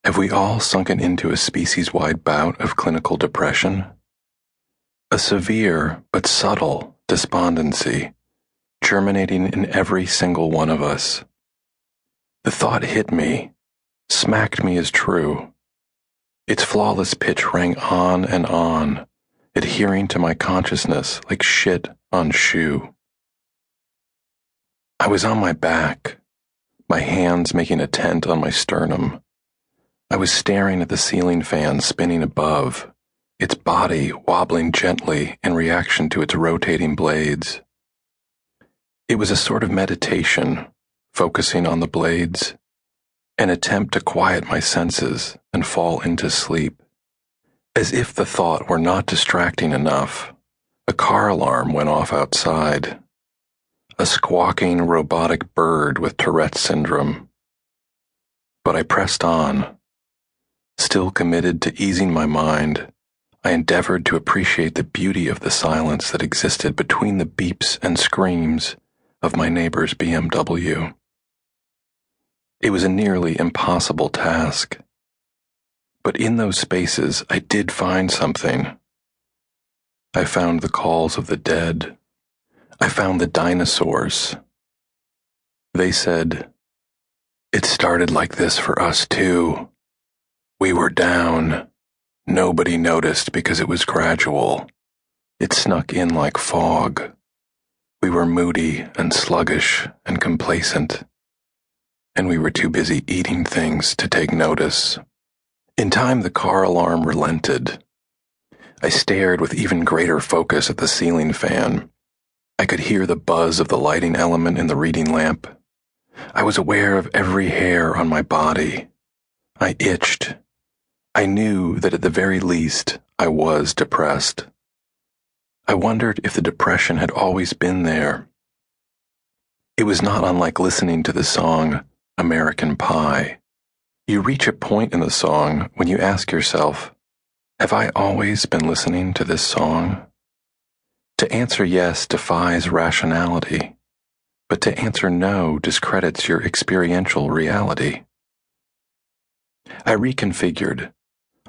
Have we all sunken into a species-wide bout of clinical depression? A severe but subtle despondency, germinating in every single one of us. The thought hit me, smacked me as true. Its flawless pitch rang on and on, adhering to my consciousness like shit on shoe. I was on my back, my hands making a tent on my sternum. I was staring at the ceiling fan spinning above, its body wobbling gently in reaction to its rotating blades. It was a sort of meditation, focusing on the blades, an attempt to quiet my senses and fall into sleep. As if the thought were not distracting enough, a car alarm went off outside. A squawking robotic bird with Tourette's syndrome. But I pressed on. Still committed to easing my mind, I endeavored to appreciate the beauty of the silence that existed between the beeps and screams of my neighbor's BMW. It was a nearly impossible task. But in those spaces, I did find something. I found the calls of the dead. I found the dinosaurs. They said, "It started like this for us too. We were down. Nobody noticed because it was gradual. It snuck in like fog. We were moody and sluggish and complacent. And we were too busy eating things to take notice." In time, the car alarm relented. I stared with even greater focus at the ceiling fan. I could hear the buzz of the lighting element in the reading lamp. I was aware of every hair on my body. I itched. I knew that at the very least, I was depressed. I wondered if the depression had always been there. It was not unlike listening to the song American Pie. You reach a point in the song when you ask yourself, have I always been listening to this song? To answer yes defies rationality, but to answer no discredits your experiential reality. I reconfigured.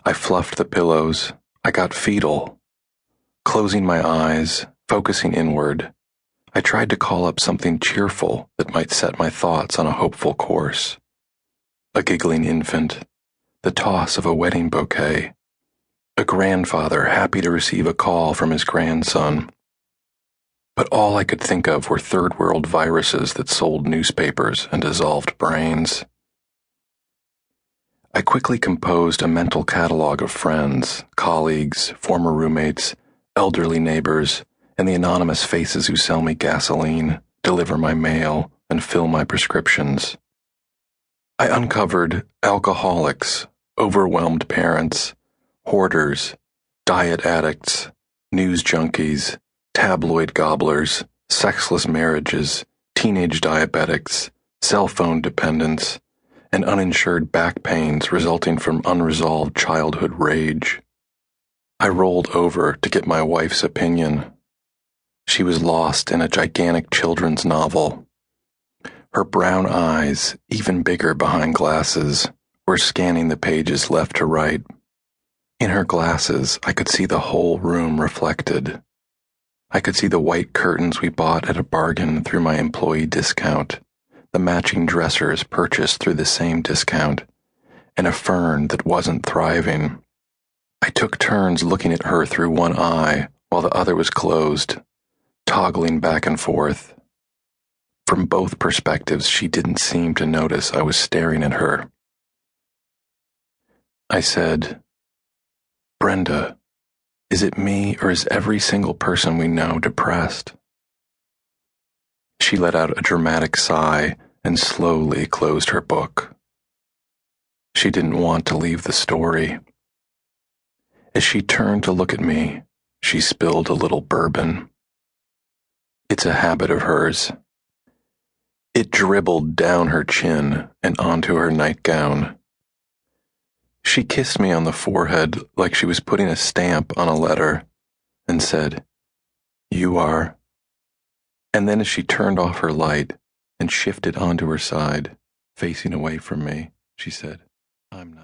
I fluffed the pillows. I got fetal. Closing my eyes, focusing inward, I tried to call up something cheerful that might set my thoughts on a hopeful course. A giggling infant, the toss of a wedding bouquet, a grandfather happy to receive a call from his grandson. But all I could think of were third-world viruses that sold newspapers and dissolved brains. I quickly composed a mental catalog of friends, colleagues, former roommates, elderly neighbors, and the anonymous faces who sell me gasoline, deliver my mail, and fill my prescriptions. I uncovered alcoholics, overwhelmed parents, hoarders, diet addicts, news junkies, tabloid gobblers, sexless marriages, teenage diabetics, cell phone dependents, and uninsured back pains resulting from unresolved childhood rage. I rolled over to get my wife's opinion. She was lost in a gigantic children's novel. Her brown eyes, even bigger behind glasses, were scanning the pages left to right. In her glasses, I could see the whole room reflected. I could see the white curtains we bought at a bargain through my employee discount, the matching dressers purchased through the same discount, and a fern that wasn't thriving. I took turns looking at her through one eye while the other was closed, toggling back and forth. From both perspectives, she didn't seem to notice I was staring at her. I said, "Brenda, is it me or is every single person we know depressed?" She let out a dramatic sigh and slowly closed her book. She didn't want to leave the story. As she turned to look at me, she spilled a little bourbon. It's a habit of hers. It dribbled down her chin and onto her nightgown. She kissed me on the forehead like she was putting a stamp on a letter and said, "You are." And then as she turned off her light and shifted onto her side, facing away from me, she said, "I'm not."